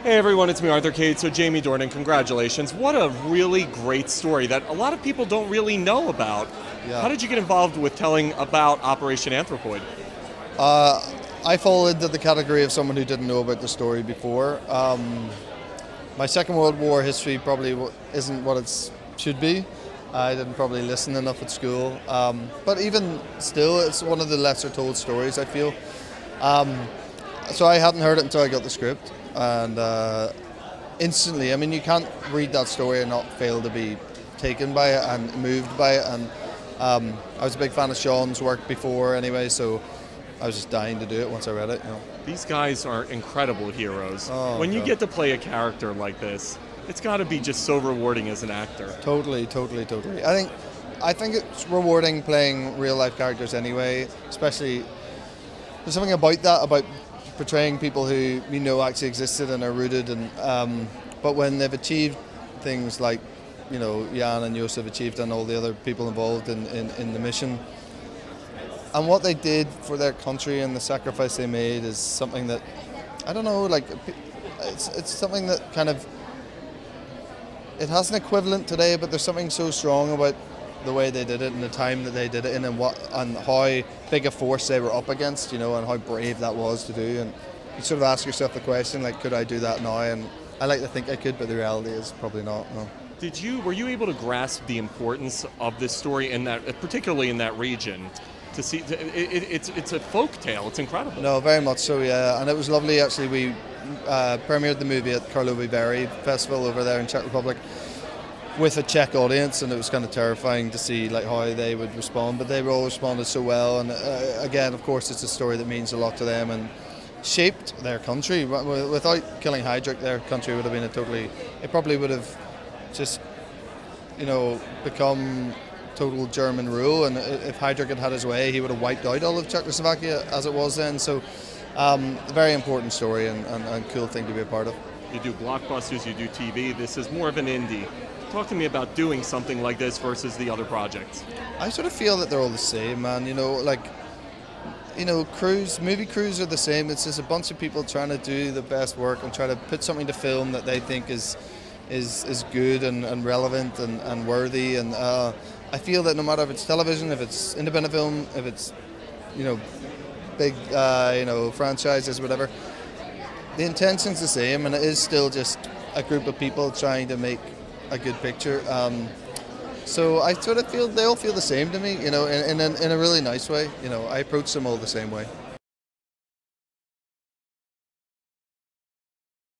Hey everyone, it's me, Arthur Kade. So Jamie Dornan, congratulations. What a really great story that a lot of people don't really know about. Yeah. How did you get involved with telling about Operation Anthropoid? I fall into the category of someone who didn't know about the story before. My Second World War history probably isn't what it should be. I didn't probably listen enough at school. But even still, it's one of the lesser told stories, I feel. So I hadn't heard it until I got the script. And instantly, I mean, you can't read that story and not fail to be taken by it and moved by it. And I was a big fan of Sean's work before anyway, so I was just dying to do it once I read it. You know. These guys are incredible heroes. Oh, when you God. get to play a character like this, it's got to be just so rewarding as an actor. Totally. I think it's rewarding playing real life characters anyway, especially there's something about that, about portraying people who you know actually existed and are rooted, and but when they've achieved things like, you know, Jan and Josef achieved and all the other people involved in the mission, and what they did for their country and the sacrifice they made is something that, I don't know, like it's something that kind of, it has an equivalent today, but there's something so strong about the way they did it and the time that they did it in, and how big a force they were up against, you know, and how brave that was to do. And you sort of ask yourself the question, like, could I do that now? And I like to think I could, but the reality is probably not. No. Were you able to grasp the importance of this story in that, particularly in that region? To see, it's a folk tale. It's incredible. No, very much so, yeah. And it was lovely, actually. We premiered the movie at Karlovy Vary Festival over there in Czech Republic with a Czech audience, and it was kind of terrifying to see like how they would respond, but they all responded so well. And again, of course, it's a story that means a lot to them and shaped their country. Without killing Heydrich, their country would have been it probably would have just, you know, become total German rule, and if Heydrich had his way, he would have wiped out all of Czechoslovakia as it was then. So a very important story and cool thing to be a part of. You do blockbusters, you do TV. This is more of an indie. Talk to me about doing something like this versus the other projects. I sort of feel that they're all the same, man. You know, like, you know, movie crews are the same. It's just a bunch of people trying to do the best work and try to put something to film that they think is good and relevant and worthy. And I feel that no matter if it's television, if it's independent film, if it's, you know, big, you know, franchises, whatever, the intention's the same, and it is still just a group of people trying to make a good picture. So I sort of feel they all feel the same to me, you know, in a really nice way. You know, I approach them all the same way.